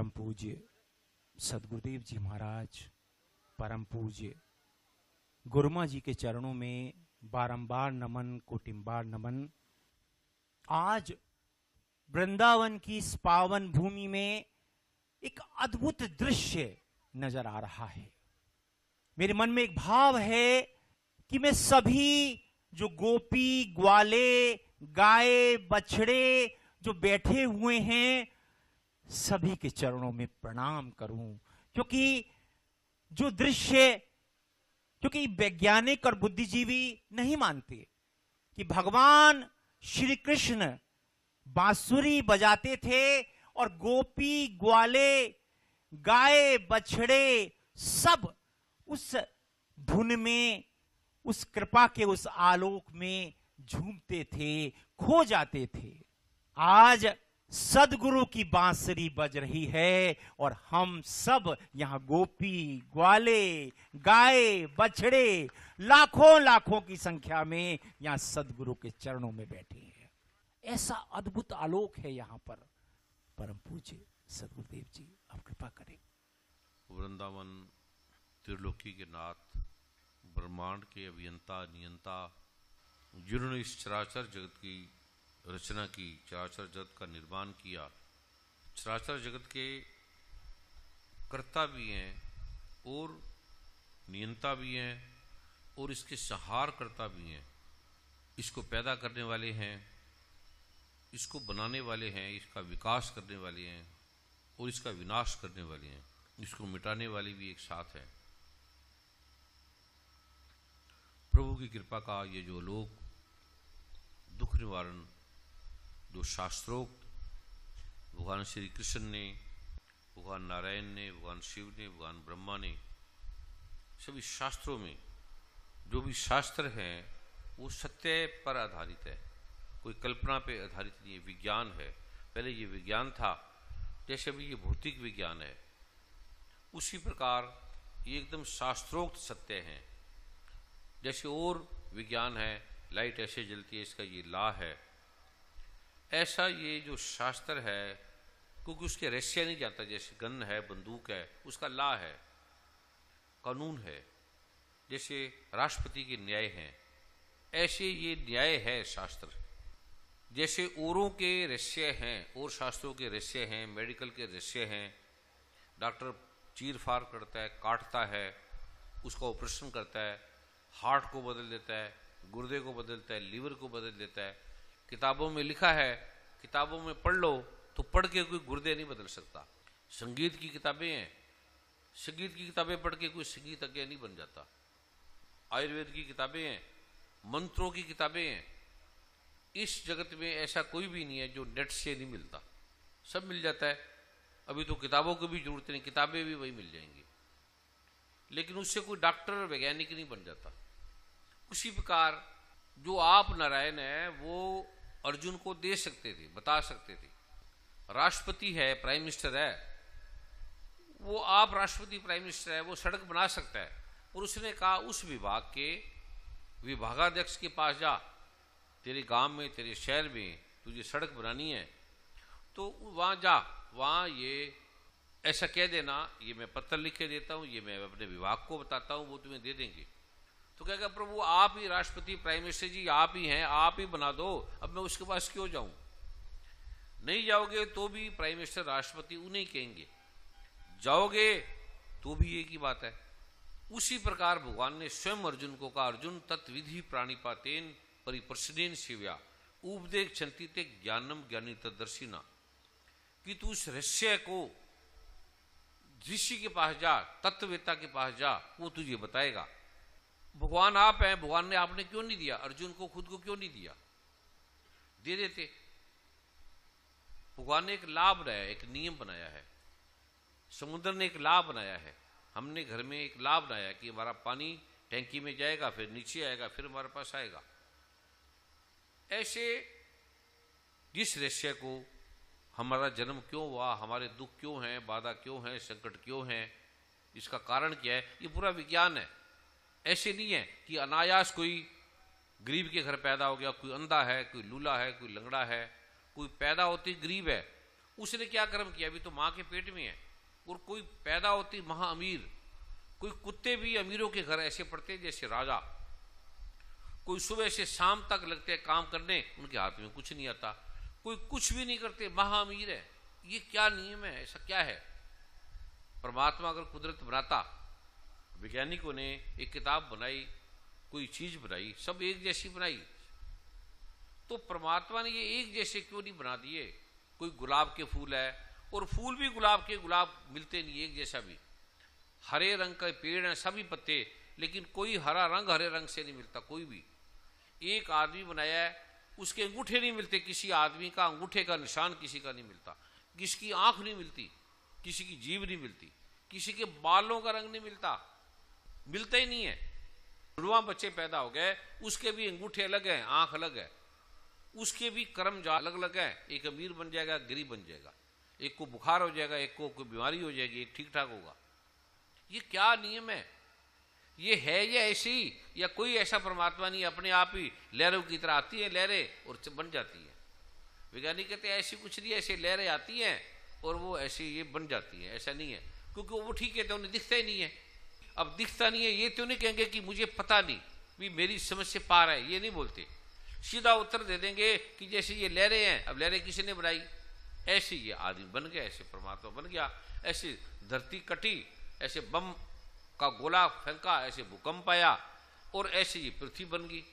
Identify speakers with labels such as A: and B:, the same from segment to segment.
A: परम पूज्य सदगुरुदेव जी महाराज, परम पूज्य गुरुमा जी के चरणों में बारंबार नमन, कोटिम्बार नमन। आज वृंदावन की इस पावन भूमि में एक अद्भुत दृश्य नजर आ रहा है। मेरे मन में एक भाव है कि मैं सभी जो गोपी, ग्वाले, गाय, बछड़े जो बैठे हुए हैं, सभी के चरणों में प्रणाम करूं, क्योंकि जो दृश्य, क्योंकि वैज्ञानिक और बुद्धिजीवी नहीं मानते कि भगवान श्री कृष्ण बांसुरी बजाते थे और गोपी, ग्वाले, गाय, बछड़े सब उस धुन में, उस कृपा के उस आलोक में झूमते थे, खो जाते थे। आज सदगुरु की बांसुरी बज रही है और हम सब यहाँ गोपी, ग्वाले, गाय, बछड़े लाखों लाखों की संख्या में यहाँ सदगुरु के चरणों में बैठे हैं। ऐसा अद्भुत आलोक है यहाँ पर। परम पूज्य सदगुरुदेव जी, आप कृपा करें।
B: वृंदावन त्रिलोकी के नाथ, ब्रह्मांड के अभियंता नियंता, जिन्होंने इस चराचर जगत की रचना की, चराचर जगत का निर्माण किया, चराचर जगत के कर्ता भी हैं और नियंता भी हैं और इसके संहार करता भी हैं। इसको पैदा करने वाले हैं, इसको बनाने वाले हैं, इसका विकास करने वाले हैं और इसका विनाश करने वाले हैं, इसको मिटाने वाले भी एक साथ है। प्रभु की कृपा का ये जो लोग दुख निवारण, जो शास्त्रोक्त भगवान श्री कृष्ण ने, भगवान नारायण ने, भगवान शिव ने, भगवान ब्रह्मा ने, सभी शास्त्रों में जो भी शास्त्र हैं वो सत्य पर आधारित है, कोई कल्पना पे आधारित नहीं है, विज्ञान है। पहले ये विज्ञान था, जैसे अभी ये भौतिक विज्ञान है, उसी प्रकार ये एकदम शास्त्रोक्त सत्य हैं। जैसे और विज्ञान है, लाइट ऐसे जलती है, इसका ये लॉ है, ऐसा ये जो शास्त्र है, क्योंकि उसके रहस्य नहीं जाता। जैसे गन है, बंदूक है, उसका लॉ है, कानून है। जैसे राष्ट्रपति के न्याय हैं, ऐसे ये न्याय है शास्त्र। जैसे औरों के रहस्य हैं, और शास्त्रों के रहस्य हैं, मेडिकल के रहस्य हैं, डॉक्टर चीर फाड़ करता है, काटता है, उसका ऑपरेशन करता है, हार्ट को बदल देता है, गुर्दे को बदलता है, लीवर को बदल देता है। किताबों में लिखा है, किताबों में पढ़ लो तो पढ़ के कोई गुर्दे नहीं बदल सकता। संगीत की किताबें हैं, संगीत की किताबें पढ़ के कोई संगीतज्ञ नहीं बन जाता। आयुर्वेद की किताबें हैं, मंत्रों की किताबें हैं। इस जगत में ऐसा कोई भी नहीं है जो नेट से नहीं मिलता, सब मिल जाता है। अभी तो किताबों की भी जरूरत नहीं, किताबें भी वही मिल जाएंगी, लेकिन उससे कोई डॉक्टर वैज्ञानिक नहीं बन जाता। उसी प्रकार जो आप नारायण है वो अर्जुन को दे सकते थे, बता सकते थे। राष्ट्रपति है, प्राइम मिनिस्टर है, वो आप राष्ट्रपति प्राइम मिनिस्टर है, वो सड़क बना सकता है। और उसने कहा उस विभाग के विभागाध्यक्ष के पास जा, तेरे गांव में, तेरे शहर में तुझे सड़क बनानी है तो वहां जा, वहां ये ऐसा कह देना, ये मैं पत्र लिख के देता हूं, ये मैं अपने विभाग को बताता हूं, वो तुम्हें दे देंगे। तो कहेगा प्रभु आप ही राष्ट्रपति प्राइम मिनिस्टर जी आप ही हैं, आप ही बना दो, अब मैं उसके पास क्यों जाऊं। नहीं जाओगे तो भी प्राइम मिनिस्टर राष्ट्रपति उन्हें कहेंगे, जाओगे तो भी एक ही बात है। उसी प्रकार भगवान ने स्वयं अर्जुन को कहा, अर्जुन तत्विधि प्राणिपातेन परिप्रश्नेन शिव्या उपदेश चंती ते ज्ञानम ज्ञानी तदर्शिना, कि तू उस रहस्य को ऋषि के पास जा, तत्ववेत्ता के पास जा, वो तुझे बताएगा। भगवान आप हैं, भगवान ने आपने क्यों नहीं दिया, अर्जुन को खुद को क्यों नहीं दिया, दे देते। भगवान ने एक लाभ बनाया, एक नियम बनाया है, समुद्र ने एक लाभ बनाया है, हमने घर में एक लाभ बनाया कि हमारा पानी टैंकी में जाएगा, फिर नीचे आएगा, फिर हमारे पास आएगा। ऐसे जिस रहस्य को हमारा जन्म क्यों हुआ, हमारे दुख क्यों हैं, बाधा क्यों है, संकट क्यों है, इसका कारण क्या है, ये पूरा विज्ञान है। ऐसे नहीं है कि अनायास कोई गरीब के घर पैदा हो गया, कोई अंधा है, कोई लूला है, कोई लंगड़ा है, कोई पैदा होते गरीब है उसने क्या कर्म किया? अभी तो माँ के पेट में है। और कोई पैदा होती महा अमीर, कोई कुत्ते भी अमीरों के घर ऐसे पड़ते जैसे राजा, कोई सुबह से शाम तक लगते हैं काम करने, उनके हाथ में कुछ नहीं आता, कोई कुछ भी नहीं करते, महा अमीर है। ये क्या नियम है? ऐसा क्या है? परमात्मा अगर कुदरत बनाता, वैज्ञानिकों ने एक किताब बनाई, कोई चीज बनाई, सब एक जैसी बनाई, तो परमात्मा ने ये एक जैसे क्यों नहीं बना दिए? कोई गुलाब के फूल है, और फूल भी गुलाब के, गुलाब मिलते नहीं एक जैसा भी, हरे रंग के पेड़ हैं सभी पत्ते, लेकिन कोई हरा रंग हरे रंग से नहीं मिलता कोई भी। एक आदमी बनाया है, उसके अंगूठे नहीं मिलते, किसी आदमी का अंगूठे का निशान किसी का नहीं मिलता, किसी की आंख नहीं मिलती, किसी की जीभ नहीं मिलती, किसी के बालों का रंग नहीं मिलता, मिलता ही नहीं है। जुड़वा बच्चे पैदा हो गए, उसके भी अंगूठे अलग हैं, आंख अलग है, उसके भी कर्म अलग अलग है। एक अमीर बन जाएगा, गरीब बन जाएगा, एक को बुखार हो जाएगा, एक को कोई बीमारी हो जाएगी, एक ठीक ठाक होगा। ये क्या नियम है? ये है या ऐसी, या कोई ऐसा परमात्मा नहीं, अपने आप ही लहरों की तरह आती है लहरें और बन जाती है। वैज्ञानिक कहते हैं ऐसी कुछ नहीं, ऐसे लहरें आती हैं और वो ऐसे ये बन जाती हैं, ऐसा नहीं है, क्योंकि वो ठीक है तो उन्हें दिखता ही नहीं है। अब दिखता नहीं है ये तो नहीं कहेंगे कि मुझे पता नहीं, भी मेरी समझ से पार है, ये नहीं बोलते, सीधा उत्तर दे देंगे कि जैसे ये लहरें हैं, अब लहरें किसी ने बनाई, ऐसे ये आदमी बन गया, ऐसे परमात्मा बन गया, ऐसे धरती कटी, ऐसे बम का गोला फेंका, ऐसे भूकंप आया, और ऐसे ये पृथ्वी बन गई,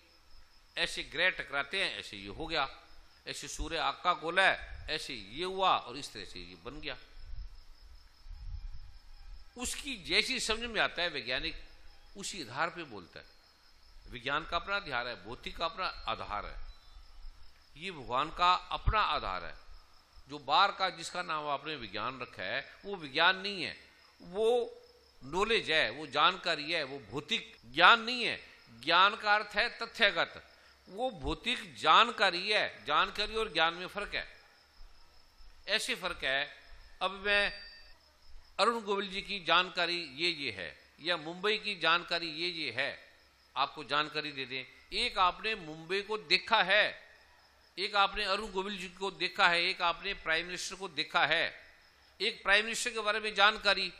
B: ऐसे ग्रह टकराते हैं, ऐसे ये हो गया, ऐसे सूर्य आग का गोला है, ऐसे ये हुआ, और इस तरह से ये बन गया। उसकी जैसी समझ में आता है वैज्ञानिक, उसी आधार पे बोलता है। विज्ञान का अपना आधार है, भौतिक का अपना आधार है, ये भगवान का अपना आधार है। जो बाहर का जिसका नाम आपने विज्ञान रखा है, वो विज्ञान नहीं है, वो नॉलेज है, वो जानकारी है, वो भौतिक ज्ञान नहीं है। ज्ञान का अर्थ है तथ्यगत, वो भौतिक जानकारी है। जानकारी और ज्ञान में फर्क है, ऐसे फर्क है। अब मैं अरुण गोविल जी की जानकारी ये है, या मुंबई की जानकारी ये है, आपको जानकारी दे दें। एक आपने मुंबई को देखा है, एक आपने अरुण गोविल जी को देखा है, एक आपने प्राइम मिनिस्टर को देखा है, एक प्राइम मिनिस्टर के बारे में जानकारी,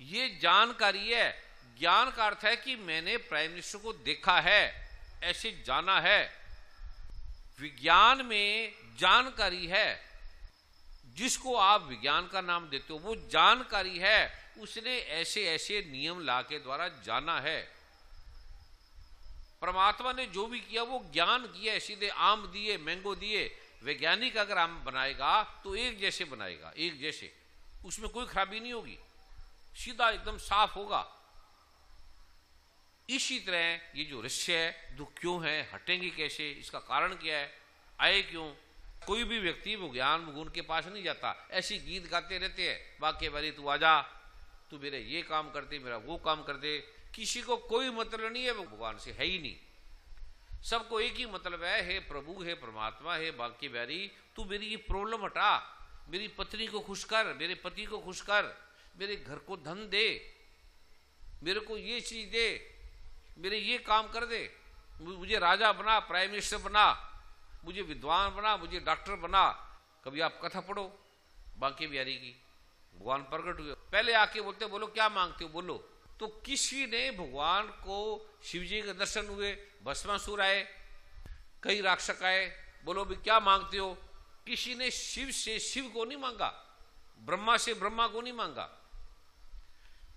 B: ये जानकारी है। ज्ञान का अर्थ है कि मैंने प्राइम मिनिस्टर को देखा है, ऐसे जाना है। विज्ञान में जानकारी है, जिसको आप विज्ञान का नाम देते हो वो जानकारी है, उसने ऐसे ऐसे नियम ला के द्वारा जाना है। परमात्मा ने जो भी किया वो ज्ञान किया, सीधे आम दिए, मैंगो दिए। वैज्ञानिक अगर आम बनाएगा तो एक जैसे बनाएगा, एक जैसे, उसमें कोई खराबी नहीं होगी, सीधा एकदम साफ होगा। इसी तरह ये जो रहस्य है, दुख क्यों है, हटेंगे कैसे, इसका कारण क्या है, आए क्यों। कोई भी व्यक्ति विज्ञान भगवान के पास नहीं जाता, ऐसी गीत गाते रहते हैं, वाक्य बारी तू आजा, तू मेरे ये काम कर दे, मेरा वो काम कर दे। किसी को कोई मतलब नहीं है भगवान से, है ही नहीं। सबको एक ही मतलब है, हे प्रभु, हे परमात्मा, हे बाकी बैरी, तू मेरी ये प्रॉब्लम हटा, मेरी पत्नी को खुश कर, मेरे पति को खुश कर, मेरे घर को धन दे, मेरे को ये चीज दे, मेरे ये काम कर दे, मुझे राजा बना, प्राइम मिनिस्टर बना, मुझे विद्वान बना, मुझे डॉक्टर बना। कभी आप कथा पढ़ो बांके बिहारी की, भगवान प्रकट हुए, पहले आके बोलते बोलो क्या मांगते हो बोलो। तो किसी ने भगवान को, शिव जी के दर्शन हुए, भस्मासुर आए, कई राक्षस आए, बोलो भी क्या मांगते हो। किसी ने शिव से शिव को नहीं मांगा, ब्रह्मा से ब्रह्मा को नहीं मांगा,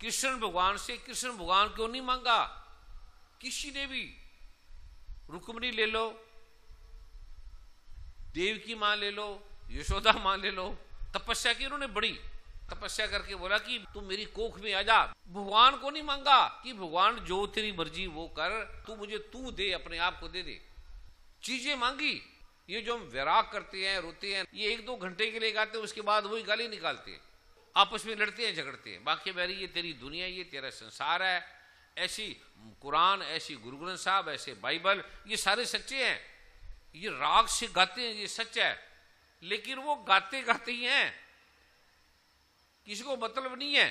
B: कृष्ण भगवान से कृष्ण भगवान को नहीं मांगा। किसी ने भी, रुक्मिणी ले लो, देव की मां ले लो, यशोदा मां ले लो, तपस्या की उन्होंने बड़ी तपस्या करके बोला कि तू मेरी कोख में आ जा। भगवान को नहीं मांगा कि भगवान जो तेरी मर्जी वो कर, तू मुझे तू दे, अपने आप को दे दे। चीजें मांगी। ये जो हम वैराग करते हैं, रोते हैं, ये 1-2 घंटे के लिए गाते हैं, उसके बाद वही गाली निकालते हैं, आपस में लड़ते हैं, झगड़ते हैं। बाकी बैरी ये तेरी दुनिया, ये तेरा संसार है। ऐसी कुरान, ऐसी गुरु ग्रंथ साहब, ऐसे बाइबल, ये सारे सच्चे हैं। ये राग से गाते हैं, ये सच है, लेकिन वो गाते गाते ही हैं, किसी को मतलब नहीं है।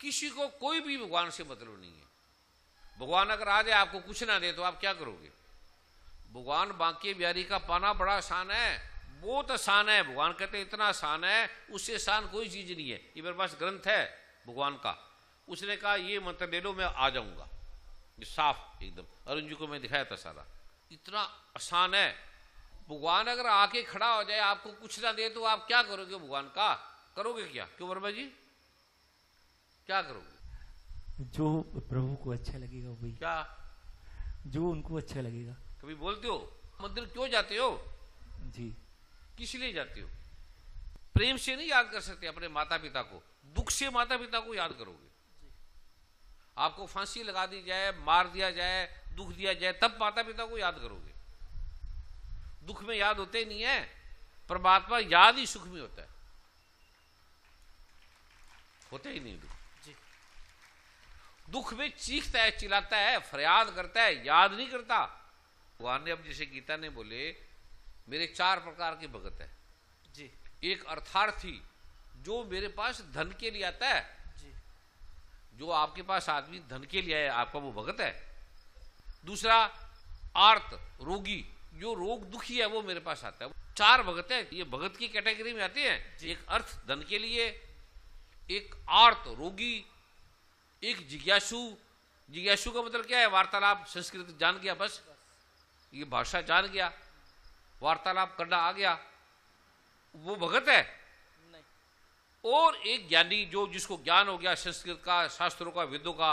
B: किसी को कोई भी भगवान से मतलब नहीं है। भगवान अगर आ जाए आपको कुछ ना दे तो आप क्या करोगे। भगवान बांके बिहारी का पाना बड़ा आसान है, बहुत आसान है। भगवान कहते हैं इतना आसान है, उससे आसान कोई चीज नहीं है। ये मेरे पास ग्रंथ है भगवान का, उसने कहा ये मंत्र ले लो, मैं आ जाऊंगा। ये साफ एकदम अरुण जी को मैं दिखाया था सारा, इतना आसान है। भगवान अगर आके खड़ा हो जाए, आपको कुछ ना दे, तो आप क्या करोगे? भगवान का करोगे क्या? क्यों वर्मा जी, क्या करोगे?
A: जो प्रभु को अच्छा लगेगा वही,
B: क्या
A: जो उनको अच्छा लगेगा।
B: कभी बोलते हो मंदिर क्यों जाते हो?
A: जी,
B: किस लिए जाते हो? प्रेम से नहीं याद कर सकते अपने माता पिता को, दुख से माता पिता को याद करोगे। आपको फांसी लगा दी जाए, मार दिया जाए, दुख दिया जाए, तब माता पिता को याद करोगे। दुख में याद होते नहीं है, परमात्मा याद ही सुख में होता है, होता ही नहीं दुख। दुख में चीखता है, चिल्लाता है, फरियाद करता है, याद नहीं करता। भगवान ने अब जैसे गीता ने बोले मेरे 4 प्रकार के भगत है
C: जी
B: एक अर्थार्थी जो मेरे पास धन के लिए आता है
C: जी
B: जो आपके पास आदमी धन के लिए आए, आपका वो भगत है। दूसरा आर्त रोगी, जो रोग दुखी है वो मेरे पास आता है। 4 भगत है, ये भगत की कैटेगरी में आते हैं। एक अर्थ धन के लिए, एक आर्त रोगी, एक जिज्ञासु। जिज्ञासु का मतलब क्या है? वार्तालाप, संस्कृत जान गया, बस ये भाषा जान गया, वार्तालाप करना आ गया, वो भगत है।
C: नहीं
B: और एक ज्ञानी, जो जिसको ज्ञान हो गया संस्कृत का, शास्त्रों का, वेदों का,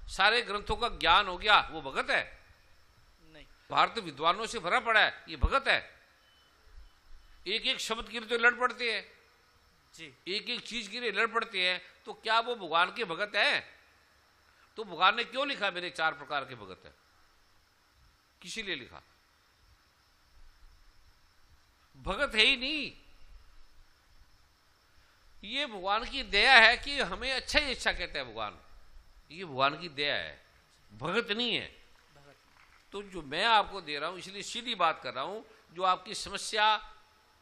B: सारे ग्रंथों का ज्ञान हो गया, वो भगत है।
C: नहीं
B: भारत विद्वानों से भरा पड़ा है, ये भगत है। एक एक शब्द के लिए तो लड़ पड़ते हैं,
C: जी
B: एक एक चीज के लिए लड़ पड़ते हैं, तो क्या वो भगवान के भगत हैं? तो भगवान ने क्यों लिखा मेरे 4 प्रकार के भगत है? किसी लिए लिखा? भगत है ही नहीं। ये भगवान की दया है कि हमें अच्छा ही अच्छा कहता है भगवान, ये भगवान की दया है, भगत नहीं है।
C: भगत
B: तो जो मैं आपको दे रहा हूं, इसलिए सीधी बात कर रहा हूं, जो आपकी समस्या,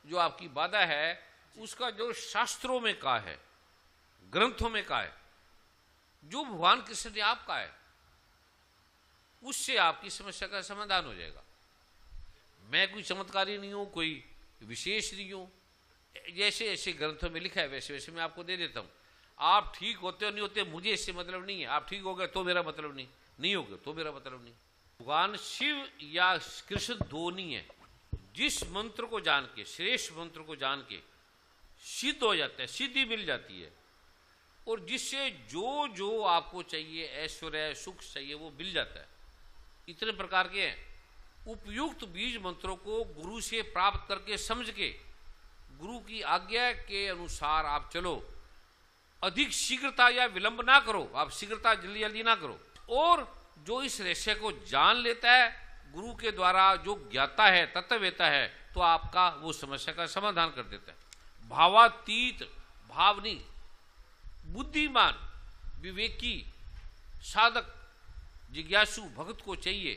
B: जो आपकी बाधा है, उसका जो शास्त्रों में कहा है, ग्रंथों में कहा है, जो भगवान कृष्ण ने आपका है, उससे आपकी समस्या का समाधान हो जाएगा। मैं कोई चमत्कारी नहीं हूं, कोई विशेष नहीं हूं। जैसे ऐसे ग्रंथों में लिखा है वैसे वैसे मैं आपको दे देता हूं। आप ठीक होते हो नहीं होते मुझे इससे मतलब नहीं है। आप ठीक हो गए तो मेरा मतलब नहीं, नहीं हो गए तो मेरा मतलब नहीं। भगवान शिव या कृष्ण दो नहीं है। जिस मंत्र को जान के, श्रेष्ठ मंत्र को जान के सिद्ध हो जाता है, सिद्धि मिल जाती है, और जिससे जो जो आपको चाहिए, ऐश्वर्य सुख चाहिए, वो मिल जाता है। इतने प्रकार के हैं। उपयुक्त बीज मंत्रों को गुरु से प्राप्त करके समझ के, गुरु की आज्ञा के अनुसार आप चलो। अधिक शीघ्रता या विलंब ना करो, आप शीघ्रता जल्दी जल्दी ना करो। और जो इस रहस्य को जान लेता है गुरु के द्वारा, जो ज्ञाता है, तत्ववेता है, तो आपका वो समस्या का समाधान कर देता है। भावातीत, भावनी, बुद्धिमान, विवेकी, साधक, जिज्ञासु भक्त को चाहिए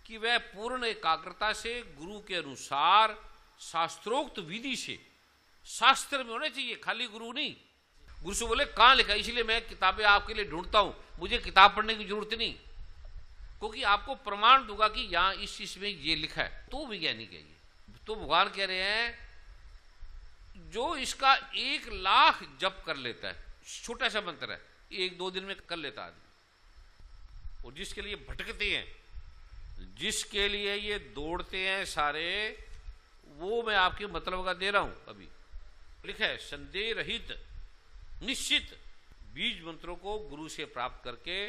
B: कि वह पूर्ण एकाग्रता से गुरु के अनुसार शास्त्रोक्त विधि से, शास्त्र में होने चाहिए, खाली गुरु नहीं। गुरु से बोले कहां लिखा, इसलिए मैं किताबें आपके लिए ढूंढता हूं, मुझे किताब पढ़ने की जरूरत नहीं, क्योंकि आपको प्रमाण दूंगा कि यहां इस चीज में ये लिखा है, तो वैज्ञानिक है ये। तो भगवान कह रहे हैं जो इसका 1 लाख जप कर लेता है, छोटा सा मंत्र है, 1-2 दिन में कर लेता आदमी। और जिसके लिए भटकते हैं, जिसके लिए ये दौड़ते हैं सारे, वो मैं आपके मतलब का दे रहा हूं। अभी लिखा है संदेह रहित निश्चित बीज मंत्रों को गुरु से प्राप्त करके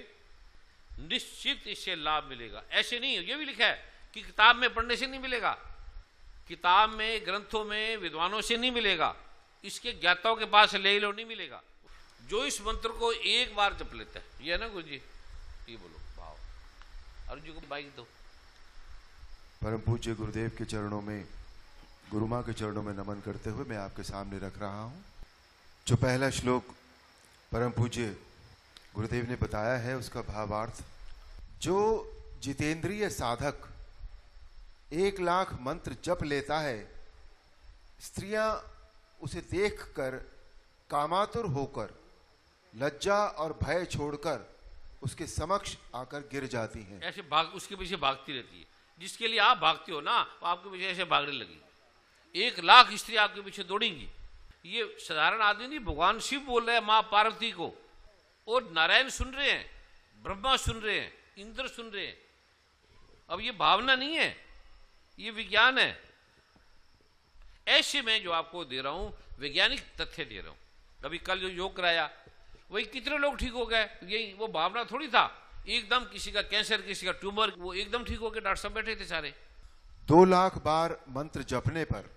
B: निश्चित इससे लाभ मिलेगा। ऐसे नहीं, ये भी लिखा है कि किताब में पढ़ने से नहीं मिलेगा, किताब में, ग्रंथों में, विद्वानों से नहीं मिलेगा, इसके ज्ञाताओं के पास ले लो, नहीं मिलेगा। जो इस मंत्र को एक बार जप लेता है, ये है ना गुरु जी, ये बोलो भाव। अर्जुन जी को बाइक दो।
D: परम पूज्य गुरुदेव के चरणों में, गुरु माँ के चरणों में नमन करते हुए मैं आपके सामने रख रहा हूँ। जो पहला श्लोक परम पूज्य गुरुदेव ने बताया है, उसका भावार्थ, जो जितेंद्रिय साधक 1 लाख मंत्र जप लेता है, स्त्रियां उसे देखकर कामातुर होकर लज्जा और भय छोड़कर उसके समक्ष आकर गिर जाती हैं।
B: ऐसे भाग, उसके पीछे भागती रहती है। जिसके लिए आप भागते हो ना, वो आपके पीछे ऐसे भागने लगी। 1,00,000 स्त्री आपके पीछे दौड़ेंगी। ये साधारण आदमी नहीं, भगवान शिव बोल रहे हैं मां पार्वती को, और नारायण सुन रहे हैं, ब्रह्मा सुन रहे हैं, इंद्र सुन रहे हैं। अब ये भावना नहीं है, ये विज्ञान है। ऐसे मैं जो आपको दे रहा हूं वैज्ञानिक तथ्य दे रहा हूं। अभी कल जो योग कराया वही कितने लोग ठीक हो गए, यही वो भावना थोड़ी था एकदम किसी का कैंसर, किसी का ट्यूमर, वो एकदम ठीक हो गए। डॉक्टर साहब बैठे थे सारे।
D: 2 लाख बार मंत्र जपने पर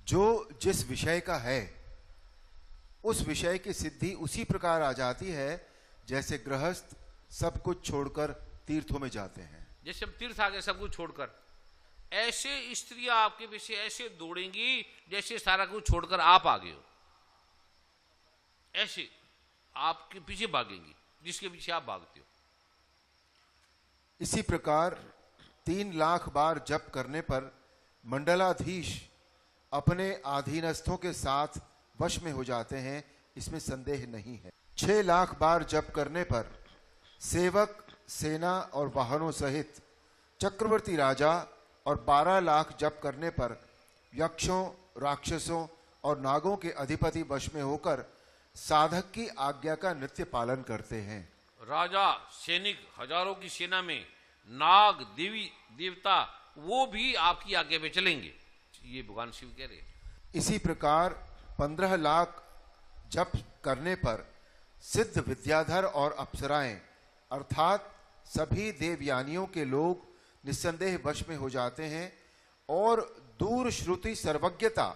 D: जो जिस विषय का है उस विषय की सिद्धि उसी प्रकार आ जाती है जैसे गृहस्थ सब कुछ छोड़कर तीर्थों में जाते हैं।
B: जैसे हम तीर्थ आ गए सब कुछ छोड़कर, ऐसे स्त्रियां आपके पीछे ऐसे दौड़ेंगी जैसे सारा कुछ छोड़कर आप आ गए हो। ऐसे आपके पीछे भागेंगी जिसके पीछे आप भागते हो।
D: इसी प्रकार 3 लाख बार जप करने पर मंडलाधीश अपने अधीनस्थों के साथ वश में हो जाते हैं, इसमें संदेह नहीं है। 6 लाख बार जप करने पर सेवक, सेना और वाहनों सहित चक्रवर्ती राजा, और 12 लाख जप करने पर यक्षों, राक्षसों और नागों के अधिपति वश में होकर साधक की आज्ञा का नित्य पालन करते हैं।
B: राजा, सैनिक, हजारों की सेना में नाग, देवी देवता, वो भी आपकी आज्ञा पे चलेंगे। ये भगवान शिव कह रहे हैं।
D: इसी प्रकार 15 लाख जप करने पर सिद्ध, विद्याधर और अप्सराएं अर्थात सभी देवयानियों के लोग निस्संदेह वश में हो जाते हैं और दूर श्रुति, सर्वज्ञता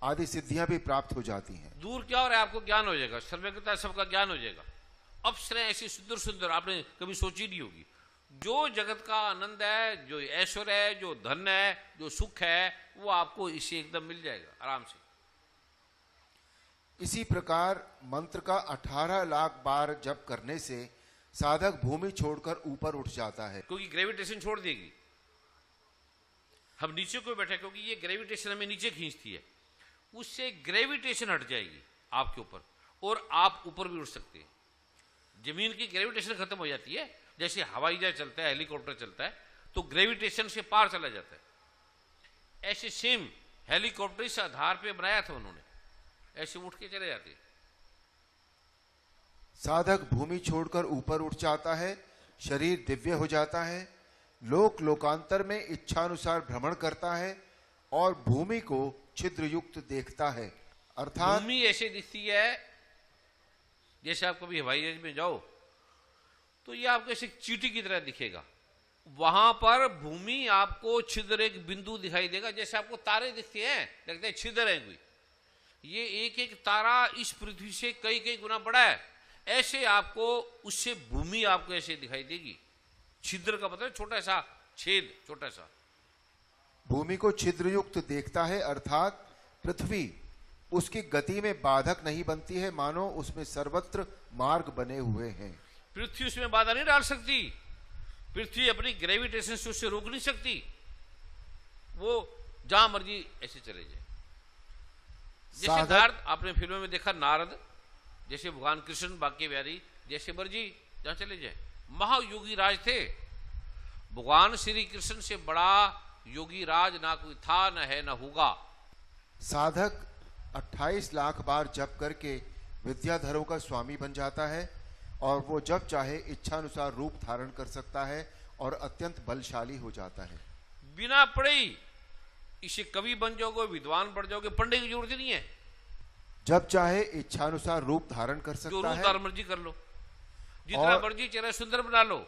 D: आदि सिद्धियां भी प्राप्त हो जाती हैं।
B: दूर क्या हो रहा है, आपको ज्ञान हो जाएगा, सर्वज्ञता सबका ज्ञान हो जाएगा। अप्सराएं ऐसी सुंदर सुंदर आपने कभी सोची नहीं होगी। जो जगत का आनंद है, जो ऐश्वर्य है, जो धन है, जो सुख है, वो आपको इसे एकदम मिल जाएगा आराम से।
D: इसी प्रकार मंत्र का 18 लाख बार जप करने से साधक भूमि छोड़कर ऊपर उठ जाता है,
B: क्योंकि ग्रेविटेशन छोड़ देगी। हम नीचे क्यों बैठे, क्योंकि ये ग्रेविटेशन हमें नीचे खींचती है, उससे ग्रेविटेशन हट जाएगी आपके ऊपर और आप ऊपर भी उठ सकते हैं। जमीन की ग्रेविटेशन खत्म हो जाती है, जैसे हवाई जहाज चलता है, हेलीकॉप्टर चलता है, तो ग्रेविटेशन से पार चला जाता है। ऐसे सेम हेलीकॉप्टर इस आधार पे बनाया था उन्होंने, ऐसे उठ के चले जाते।
D: साधक भूमि छोड़कर ऊपर उठ जाता है, शरीर दिव्य हो जाता है, लोक लोकांतर में इच्छानुसार भ्रमण करता है और भूमि को छिद्र युक्त देखता है। अर्थात
B: भूमि ऐसे दिखती है जैसे आप कभी हवाई जहाज में जाओ तो ये आपको ऐसे चींटी की तरह दिखेगा। वहां पर भूमि आपको छिद्र, एक बिंदु दिखाई देगा, जैसे आपको तारे दिखते हैं, लगता है छिद्र है कोई। ये एक एक तारा इस पृथ्वी से कई कई गुना बड़ा है, ऐसे आपको उससे भूमि आपको ऐसे दिखाई देगी। छिद्र का मतलब छोटा सा छेद, छोटा सा।
D: भूमि को छिद्रयुक्त देखता है अर्थात पृथ्वी उसकी गति में बाधक नहीं बनती है, मानो उसमें सर्वत्र मार्ग बने हुए हैं।
B: पृथ्वी उसमें बाधा नहीं डाल सकती, पृथ्वी अपनी ग्रेविटेशन से उससे रोक नहीं सकती, वो जहां मर्जी ऐसे चले जाए। जैसे नारद, आपने फिल्मों में देखा नारद, जैसे भगवान कृष्ण, बाकी बिहारी, जैसे मर्जी जहां चले जाए। महायोगी राज थे, भगवान श्री कृष्ण से बड़ा योगी राज ना कोई था, न है, न होगा।
D: साधक 28 लाख बार जप करके विद्याधरों का स्वामी बन जाता है और वो जब चाहे इच्छानुसार रूप धारण कर सकता है और अत्यंत बलशाली हो जाता है।
B: बिना पढ़े ही इसे कवि बन जाओगे, विद्वान बन जाओगे, पढ़ने की जरूरत नहीं है।
D: जब चाहे इच्छानुसार रूप धारण कर
B: जो
D: सकता
B: रूप
D: है,
B: मर्जी कर लो, जितना मर्जी चेहरा सुंदर बना लो,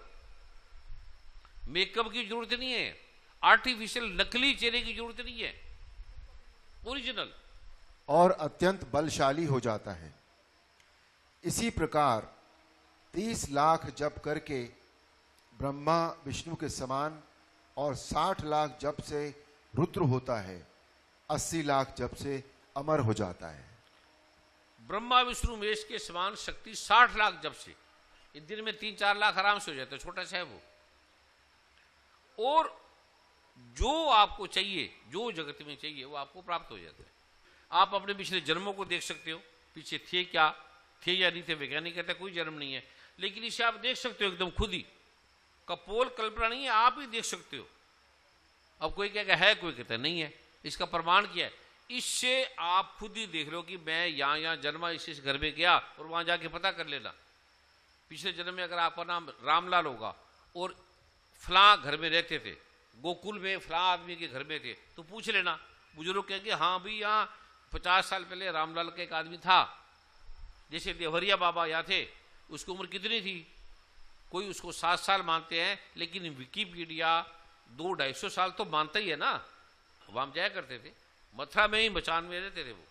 B: मेकअप की जरूरत नहीं है, आर्टिफिशियल नकली चेहरे की जरूरत नहीं है, ओरिजिनल।
D: और अत्यंत बलशाली हो जाता है। इसी प्रकार 30 लाख जप करके ब्रह्मा विष्णु के समान और 60 लाख जप से रुद्र होता है, 80 लाख जप से अमर हो जाता है।
B: ब्रह्मा विष्णु महेश के समान शक्ति 60 लाख जप से, एक दिन में 3-4 लाख आराम से हो जाता है, छोटा सा है वो। और जो आपको चाहिए, जो जगत में चाहिए, वो आपको प्राप्त हो जाता है। आप अपने पिछले जन्मों को देख सकते हो, पीछे थे क्या, थे या नहीं थे, वैज्ञानिक कहते कोई जन्म नहीं है, लेकिन इसे आप देख सकते हो एकदम खुद ही, कपोल कल्पना नहीं है, आप ही देख सकते हो। अब कोई कहेगा है, कोई कहता नहीं है, इसका प्रमाण क्या है? इससे आप खुद ही देख लो कि मैं यहाँ जन्मा, इस घर में गया, और वहां जाके पता कर लेना पिछले जन्म में अगर आपका नाम रामलाल होगा और फलां घर में रहते थे, गोकुल में फलां आदमी के घर में थे, तो पूछ लेना। बुजुर्ग कहेंगे हाँ भाई यहाँ 50 साल पहले रामलाल का एक आदमी था। जैसे देवरिया बाबा यहाँ थे, उसकी उम्र कितनी थी? कोई उसको 7 साल मानते हैं, लेकिन विकिपीडिया 200-250 साल तो मानता ही है ना। वहां जाया करते थे, मथुरा में ही मचान में रहते थे वो।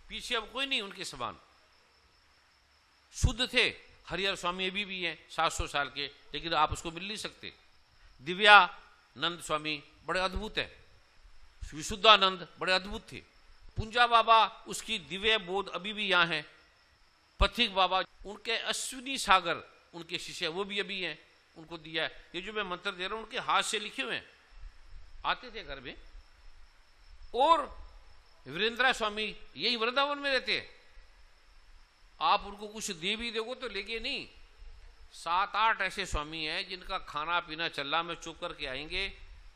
B: पीछे अब कोई नहीं उनके समान, शुद्ध थे। हरिहर स्वामी अभी भी हैं 700 साल के, लेकिन आप उसको मिल नहीं सकते। दिव्यानंद स्वामी बड़े अद्भुत है, विशुद्धानंद बड़े अद्भुत थे। पुंजा बाबा उसकी दिव्य बोध अभी भी यहाँ है। पथिक बाबा उनके अश्विनी सागर उनके शिष्य वो भी अभी हैं, उनको दिया है। ये जो मैं मंत्र दे रहा हूं उनके हाथ से लिखे हुए हैं, आते थे घर में। और वीरेंद्र स्वामी यही वृंदावन में रहते हैं। आप उनको कुछ दे भी दोगे तो लेके नहीं। 7-8 ऐसे स्वामी हैं जिनका खाना पीना चल रहा, में चुप करके आएंगे।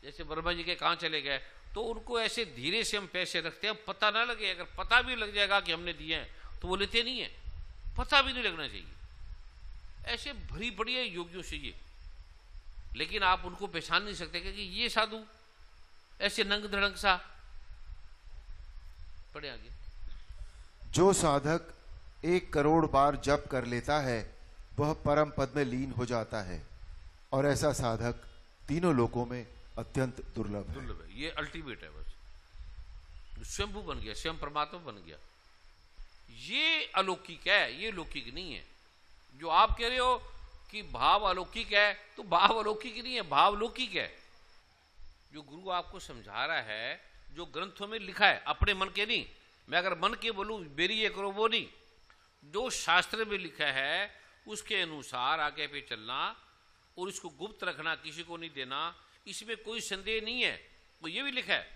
B: जैसे वर्मा जी के कहाँ चले गए, तो उनको ऐसे धीरे से हम पैसे रखते हैं, पता ना लगे। अगर पता भी लग जाएगा कि हमने दिए हैं तो वो लेते नहीं है, पता भी नहीं लगना चाहिए। ऐसे भरी पड़ी है योगियों से ये, लेकिन आप उनको पहचान नहीं सकते कि ये साधु ऐसे नंग धड़ंग सा। पढ़े आगे।
D: जो साधक 1 करोड़ बार जप कर लेता है वह परम पद में लीन हो जाता है, और ऐसा साधक तीनों लोकों में अत्यंत दुर्लभ है।
B: दुर्लभ है, ये अल्टीमेट है। बस स्वयंभू बन गया, स्वयं परमात्मा बन गया। ये अलौकिक है, ये लौकिक नहीं है। जो आप कह रहे हो कि भाव अलौकिक है, तो भाव अलौकिक नहीं है, भाव लौकिक है। जो गुरु आपको समझा रहा है, जो ग्रंथों में लिखा है, अपने मन के नहीं। मैं अगर मन के बोलूं मेरी ये करो, वो नहीं। जो शास्त्र में लिखा है उसके अनुसार आगे पे चलना, और इसको गुप्त रखना, किसी को नहीं देना, इसमें कोई संदेह नहीं है। तो ये भी लिखा है,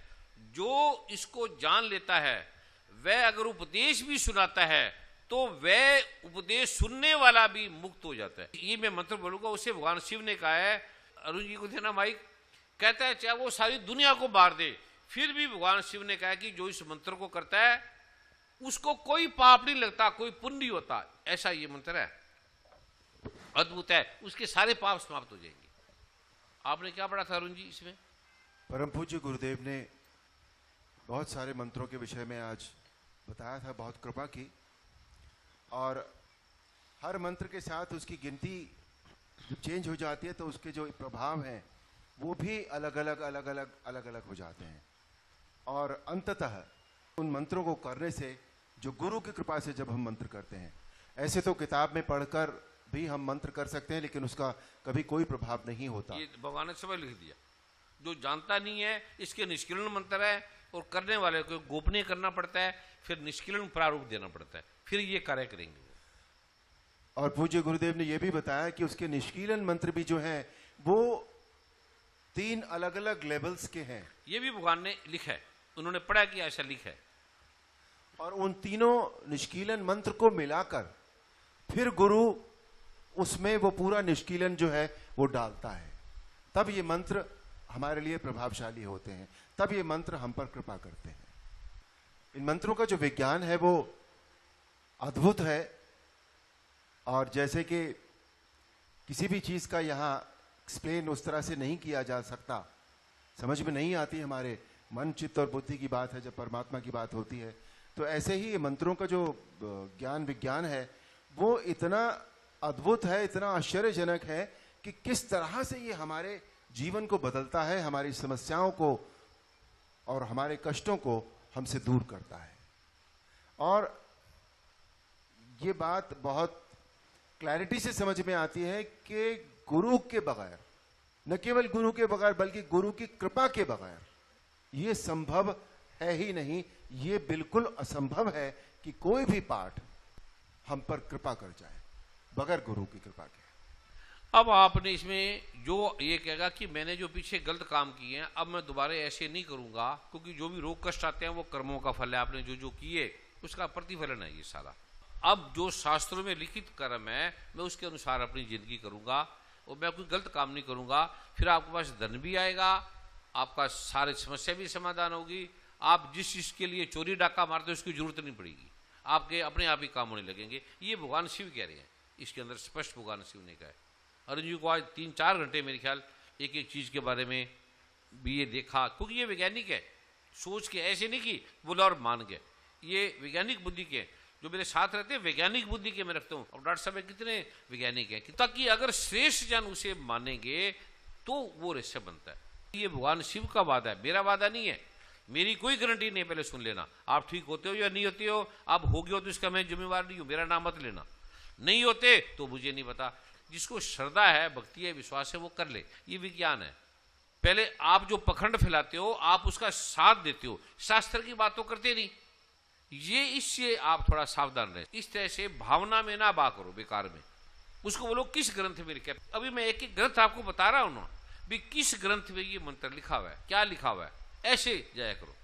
B: जो इसको जान लेता है वह अगर उपदेश भी सुनाता है तो वह उपदेश सुनने वाला भी मुक्त हो जाता है। ये मैं मंत्र बोलूंगा, उसे भगवान शिव ने कहा है। अरुण जी को देना माइक। कहता है चाहे वो सारी दुनिया को मार दे, फिर भी भगवान शिव ने कहा कि जो इस मंत्र को करता है उसको कोई पाप नहीं लगता, कोई पुण्य नहीं होता। ऐसा ये मंत्र है, अद्भुत है। उसके सारे पाप समाप्त हो जाएंगे। आपने क्या पढ़ा था अरुण जी इसमें?
D: परम पूज्य गुरुदेव ने बहुत सारे मंत्रों के विषय में आज बताया था, बहुत कृपा की। और हर मंत्र के साथ उसकी गिनती जब चेंज हो जाती है तो उसके जो प्रभाव हैं वो भी अलग अलग हो जाते हैं। और अंततः उन मंत्रों को करने से, जो गुरु की कृपा से जब हम मंत्र करते हैं, ऐसे तो किताब में पढ़कर भी हम मंत्र कर सकते हैं, लेकिन उसका कभी कोई प्रभाव नहीं होता।
B: ये भगवान ने सब लिख दिया। जो जानता नहीं है इसके निष्किलन मंत्र है, और करने वाले को गोपनीय करना पड़ता है, फिर निष्किलन प्रारूप देना पड़ता है, फिर ये कार्य करेंगे।
D: और पूज्य गुरुदेव ने यह भी बताया कि उसके निष्कीलन मंत्र भी जो हैं वो 3 अलग अलग लेवल्स के हैं।
B: ये भी भगवान ने लिखा है, उन्होंने पढ़ा कि ऐसा लिखा है।
D: और उन तीनों निष्कीलन मंत्र को मिलाकर फिर गुरु उसमें वो पूरा निष्कीलन जो है वो डालता है, तब ये मंत्र हमारे लिए प्रभावशाली होते हैं, तब ये मंत्र हम पर कृपा करते हैं। इन मंत्रों का जो विज्ञान है वो अद्भुत है। और जैसे कि किसी भी चीज का यहाँ एक्सप्लेन उस तरह से नहीं किया जा सकता, समझ में नहीं आती, हमारे मन चित्त और बुद्धि की बात है जब परमात्मा की बात होती है, तो ऐसे ही ये मंत्रों का जो ज्ञान विज्ञान है वो इतना अद्भुत है, इतना आश्चर्यजनक है कि किस तरह से ये हमारे जीवन को बदलता है, हमारी समस्याओं को और हमारे कष्टों को हमसे दूर करता है। और ये बात बहुत क्लैरिटी से समझ में आती है कि गुरु के बगैर, न केवल गुरु के बगैर बल्कि गुरु की कृपा के बगैर ये संभव है ही नहीं। ये बिल्कुल असंभव है कि कोई भी पाठ हम पर कृपा कर जाए बगैर गुरु की कृपा के।
B: अब आपने इसमें जो ये कहेगा कि मैंने जो पीछे गलत काम किए हैं अब मैं दोबारा ऐसे नहीं करूंगा, क्योंकि जो भी रोग कष्ट आते हैं वो कर्मों का फल है, आपने जो जो किए उसका प्रतिफलन है ये सारा। अब जो शास्त्रों में लिखित कर्म है मैं उसके अनुसार अपनी जिंदगी करूंगा, और मैं कोई गलत काम नहीं करूंगा। फिर आपके पास धन भी आएगा आपका सारे समस्या भी समाधान होगी। आप जिस चीज के लिए चोरी डाका मारते हो उसकी जरूरत नहीं पड़ेगी, आपके अपने आप ही काम होने लगेंगे। ये भगवान शिव कह रहे हैं, इसके अंदर स्पष्ट भगवान शिव ने कहा है। अर्जुन जी को आज 3-4 घंटे मेरे ख्याल एक एक चीज के बारे में भी ये देखा, क्योंकि ये वैज्ञानिक है, सोच के ऐसे नहीं कि बोला और मान गए, ये वैज्ञानिक बुद्धि के जो मेरे साथ रहते हैं वैज्ञानिक बुद्धि के मैं रखता हूँ। और डॉक्टर साहब कितने वैज्ञानिक हैं, ताकि अगर श्रेष्ठ जन उसे मानेंगे तो वो रहस्य बनता है। ये भगवान शिव का वादा है, मेरा वादा नहीं है, मेरी कोई गारंटी नहीं। पहले सुन लेना, आप ठीक होते हो या नहीं होते हो, आप हो गए हो तो इसका मैं जिम्मेवार नहीं हूं, मेरा नाम मत लेना। नहीं होते तो मुझे नहीं पता। जिसको श्रद्धा है, भक्ति है, विश्वास है, वो कर ले, ये विज्ञान है। पहले आप जो पखंड फैलाते हो, आप उसका साथ देते हो, शास्त्र की बात तो करते नहीं। ये इससे आप थोड़ा सावधान रहे। इस तरह से भावना में ना बा करो बेकार में। उसको बोलो किस ग्रंथ में लिखा है। अभी मैं एक एक ग्रंथ आपको बता रहा हूं ना, भी किस ग्रंथ में ये मंत्र लिखा हुआ है, क्या लिखा हुआ है, ऐसे जाया करो।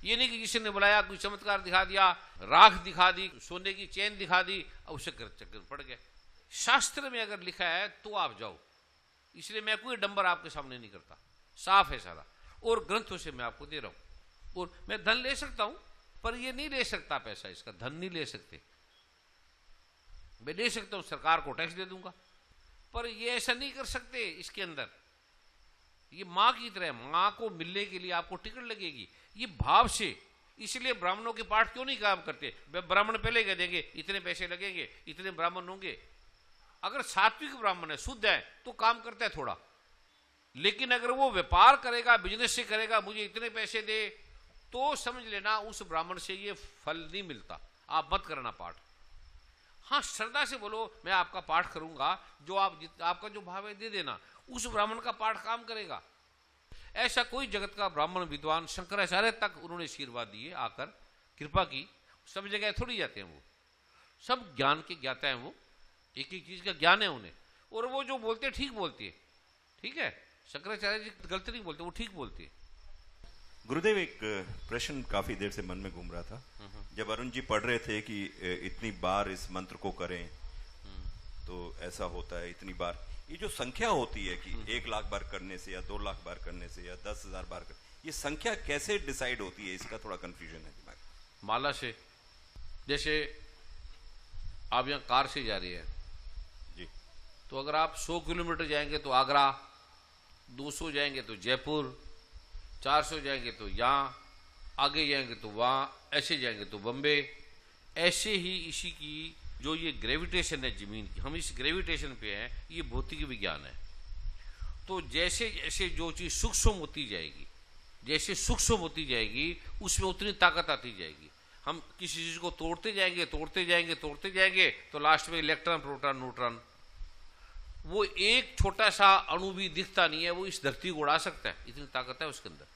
B: ये नहीं कि किसी ने बुलाया, कोई चमत्कार दिखा दिया, राख दिखा दी, सोने की चेन दिखा दी, अब उसे चक्कर पड़ गया। शास्त्र में अगर लिखा है तो आप जाओ, इसलिए मैं कोई डंबर आपके सामने नहीं करता, साफ है सारा। और ग्रंथों से मैं आपको दे रहा हूं। और मैं धन ले सकता हूं, पर ये नहीं ले सकता पैसा, इसका धन नहीं ले सकते। मैं ले सकता हूं, सरकार को टैक्स दे दूंगा, पर ये ऐसा नहीं कर सकते। इसके अंदर ये मां की तरह, मां को मिलने के लिए आपको टिकट लगेगी, ये भाव से। इसलिए ब्राह्मणों के पाठ क्यों नहीं काम करते। ब्राह्मण पहले कह देंगे इतने पैसे लगेंगे, इतने ब्राह्मण होंगे। अगर सात्विक ब्राह्मण है, शुद्ध है, तो काम करता है थोड़ा। लेकिन अगर वो व्यापार करेगा, बिजनेस से करेगा, मुझे इतने पैसे दे, तो समझ लेना उस ब्राह्मण से ये फल नहीं मिलता। आप मत करना पाठ। हाँ, श्रद्धा से बोलो मैं आपका पाठ करूंगा, जो आपका जो भाव है दे देना, उस ब्राह्मण का पाठ काम करेगा। ऐसा कोई जगत का ब्राह्मण विद्वान शंकराचार्य तक उन्होंने आशीर्वाद दिए, आकर कृपा की। सब जगह थोड़ी जाते हैं, वो सब ज्ञान के ज्ञाता हैं, वो एक एक चीज का ज्ञान है उन्हें। और वो जो बोलते हैं ठीक बोलते हैं, ठीक है। शंकराचार्य जी गलत नहीं बोलते, वो ठीक बोलते हैं।
E: गुरुदेव, एक प्रश्न काफी देर से मन में घूम रहा था। जब अरुण जी पढ़ रहे थे कि इतनी बार इस मंत्र को करें तो ऐसा होता है, इतनी बार, ये जो संख्या होती है कि 1 लाख बार करने से या 2 लाख बार करने से या 10,000 बार करने, ये संख्या कैसे डिसाइड होती है, इसका थोड़ा कंफ्यूजन है दिमाग में।
B: माला से, जैसे आप यहाँ कार से जा रही है
E: जी,
B: तो अगर आप 100 किलोमीटर जाएंगे तो आगरा, 200 जाएंगे तो जयपुर, 400 जाएंगे तो यहाँ, आगे जाएंगे तो वहाँ, ऐसे जाएंगे तो बम्बे। ऐसे ही इसी की जो ये ग्रेविटेशन है जमीन की, हम इस ग्रेविटेशन पे हैं, ये भौतिक विज्ञान है। तो जैसे जैसे जो चीज़ सूक्ष्म होती जाएगी, जैसे सूक्ष्म होती जाएगी, उसमें उतनी ताकत आती जाएगी। हम किसी चीज़ को तोड़ते जाएंगे, तोड़ते जाएंगे, तोड़ते जाएंगे, तो लास्ट में इलेक्ट्रॉन, प्रोटॉन, न्यूट्रॉन, वो एक छोटा सा अणु भी दिखता नहीं है, वो इस धरती को उड़ा सकता है, इतनी ताकत है उसके अंदर।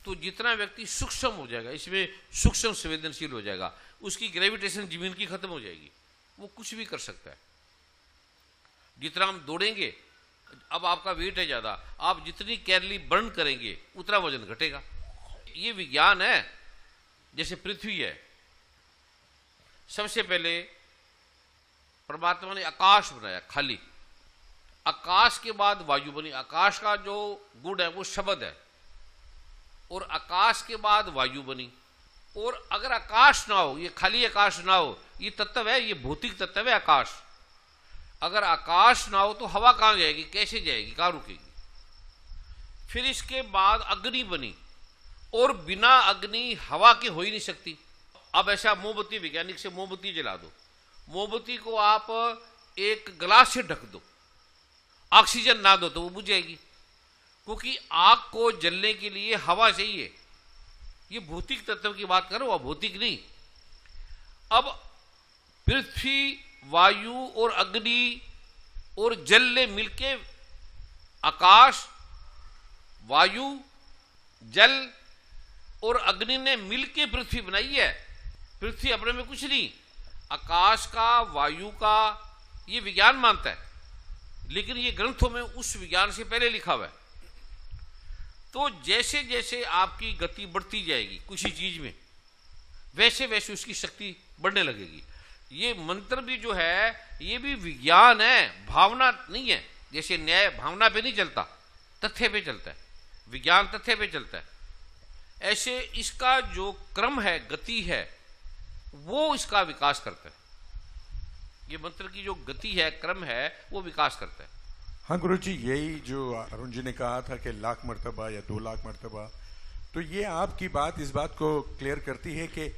B: तो जितना व्यक्ति सूक्ष्म हो जाएगा, इसमें सूक्ष्म संवेदनशील हो जाएगा, उसकी ग्रेविटेशन जमीन की खत्म हो जाएगी, वो कुछ भी कर सकता है। जितना हम दौड़ेंगे, अब आपका वेट है ज्यादा, आप जितनी कैलोरी बर्न करेंगे उतना वजन घटेगा। ये विज्ञान है। जैसे पृथ्वी है, सबसे पहले परमात्मा ने आकाश बनाया खाली, आकाश के बाद वायु बनी। आकाश का जो गुण है वो शब्द है, और आकाश के बाद वायु बनी। और अगर आकाश ना हो, ये खाली आकाश ना हो, ये तत्व है, ये भौतिक तत्व है आकाश। अगर आकाश ना हो तो हवा कहां जाएगी, कैसे जाएगी, कहां रुकेगी। फिर इसके बाद अग्नि बनी, और बिना अग्नि हवा की हो ही नहीं सकती। अब ऐसा मोमबत्ती, वैज्ञानिक से मोमबत्ती जला दो, मोमबत्ती को आप एक गिलास से ढक दो, ऑक्सीजन ना दो तो वो बुझ जाएगी, क्योंकि आग को जलने के लिए हवा चाहिए। ये भौतिक तत्व की बात करो, अभौतिक नहीं। अब पृथ्वी, वायु और अग्नि और जल ने मिलके आकाश, वायु, जल और अग्नि ने मिलके पृथ्वी बनाई है। पृथ्वी अपने में कुछ नहीं, आकाश का, वायु का, ये विज्ञान मानता है, लेकिन ये ग्रंथों में उस विज्ञान से पहले लिखा हुआ है। तो जैसे जैसे आपकी गति बढ़ती जाएगी किसी चीज में, वैसे वैसे उसकी शक्ति बढ़ने लगेगी। ये मंत्र भी जो है, ये भी विज्ञान है, भावना नहीं है। जैसे न्याय भावना पे नहीं चलता, तथ्य पे चलता है। विज्ञान तथ्य पे चलता है। ऐसे इसका जो क्रम है, गति है, वो इसका विकास करता है। ये मंत्र की जो गति है, क्रम है, वो विकास करता है।
F: हाँ गुरु जी, यही जो अरुण जी ने कहा था कि 1,00,000 मरतबा या 2,00,000 मरतबा, तो ये आपकी बात इस बात को क्लियर करती है कि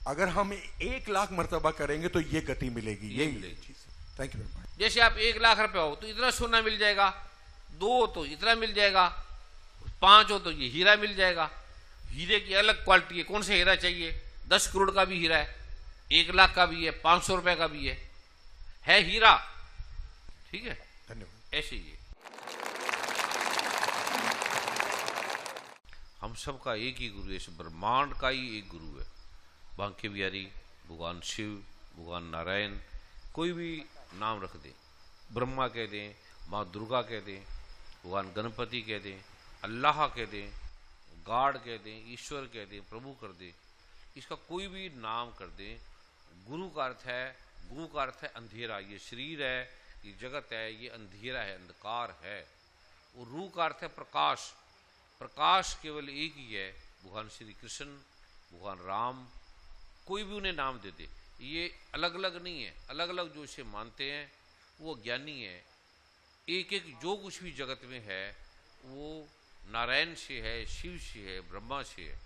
F: अगर हम 1,00,000 मरतबा करेंगे तो ये गति मिलेगी। यही चीज। Thank you very much.
B: जैसे आप 1,00,000 रुपए हो तो इतना सोना मिल जाएगा, 2 हो तो इतना मिल जाएगा, 5 हो तो ये हीरा मिल जाएगा। हीरे की अलग क्वालिटी है, कौन सा हीरा चाहिए? 10 करोड़ का भी हीरा है, 1,00,000 का भी है, 500 रुपए का भी है हीरा। ठीक है,
F: धन्यवाद।
B: ऐसे ही है। हम सबका एक ही गुरु है, इस ब्रह्मांड का ही एक गुरु है। बांके बिहारी, भगवान शिव, भगवान नारायण, कोई भी नाम रख दे, ब्रह्मा कह दें, माँ दुर्गा कह दें, भगवान गणपति कह दें, अल्लाह कह दें, गॉड कह दें, ईश्वर कह दें, प्रभु कर दें, इसका कोई भी नाम कर दें, गुरु का अर्थ है, गुरु का अर्थ है अंधेरा। ये शरीर है, ये जगत है, ये अंधेरा है, अंधकार है। और रूह का अर्थ है प्रकाश। प्रकाश केवल एक ही है, भगवान श्री कृष्ण, भगवान राम, कोई भी उन्हें नाम दे दे, ये अलग अलग नहीं है। अलग अलग जो इसे मानते हैं वो ज्ञानी है। एक एक जो कुछ भी जगत में है वो नारायण से है, शिव से है, ब्रह्मा से है।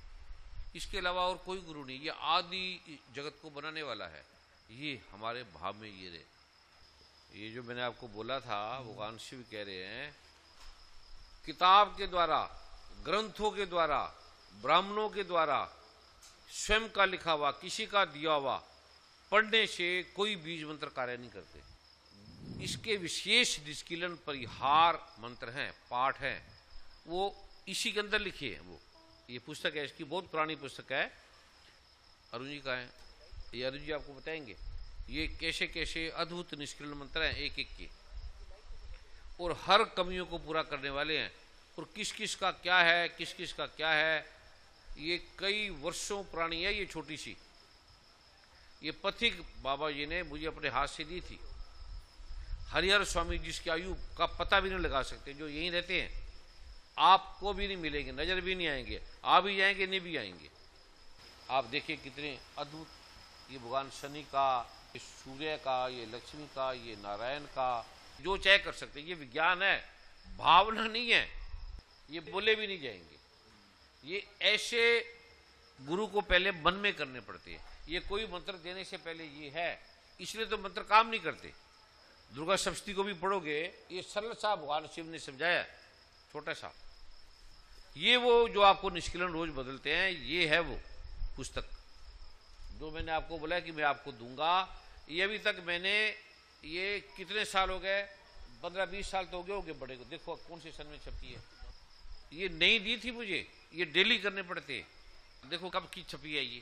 B: इसके अलावा और कोई गुरु नहीं। ये आदि जगत को बनाने वाला है, ये हमारे भाव में ये रहे। ये जो मैंने आपको बोला था, भगवान शिव कह रहे हैं, किताब के द्वारा, ग्रंथों के द्वारा, ब्राह्मणों के द्वारा, स्वयं का लिखा हुआ, किसी का दिया हुआ पढ़ने से कोई बीज मंत्र कार्य नहीं करते। इसके विशेष निष्किलन परिहार मंत्र हैं, पाठ हैं, वो इसी के अंदर लिखे हैं। वो ये पुस्तक है, इसकी बहुत पुरानी पुस्तक है, अरुण जी का है, ये अरुण जी आपको बताएंगे ये कैसे कैसे अद्भुत निष्किलन मंत्र हैं एक एक के, और हर कमियों को पूरा करने वाले हैं। और किस किस का क्या है, किस किस का क्या है, ये कई वर्षों पुरानी है। ये छोटी सी, ये पथिक बाबा जी ने मुझे अपने हाथ से दी थी। हरिहर स्वामी जिसकी आयु का पता भी नहीं लगा सकते, जो यहीं रहते हैं, आपको भी नहीं मिलेंगे, नजर भी नहीं आएंगे, आ भी जाएंगे, नहीं भी आएंगे। आप देखिए कितने अद्भुत, ये भगवान शनि का, ये सूर्य का, ये लक्ष्मी का, ये नारायण का, जो चाहे कर सकते। ये विज्ञान है, भावना नहीं है, ये बोले भी नहीं जाएंगे। ये ऐसे गुरु को पहले मन में करने पड़ते हैं। ये कोई मंत्र देने से पहले ये है, इसलिए तो मंत्र काम नहीं करते। दुर्गा सप्तशती को भी पढ़ोगे, ये सरल सा भगवान शिव ने समझाया, छोटा सा। ये वो जो आपको निष्किलन रोज बदलते हैं, ये है वो पुस्तक जो मैंने आपको बोला कि मैं आपको दूंगा। ये अभी तक मैंने, ये कितने साल हो गए, 15-20 साल तो हो गए होंगे बड़े को। देखो कौन से सन में छपी है, ये नहीं दी थी मुझे, ये डेली करने पड़ते। देखो कब की छपी है ये,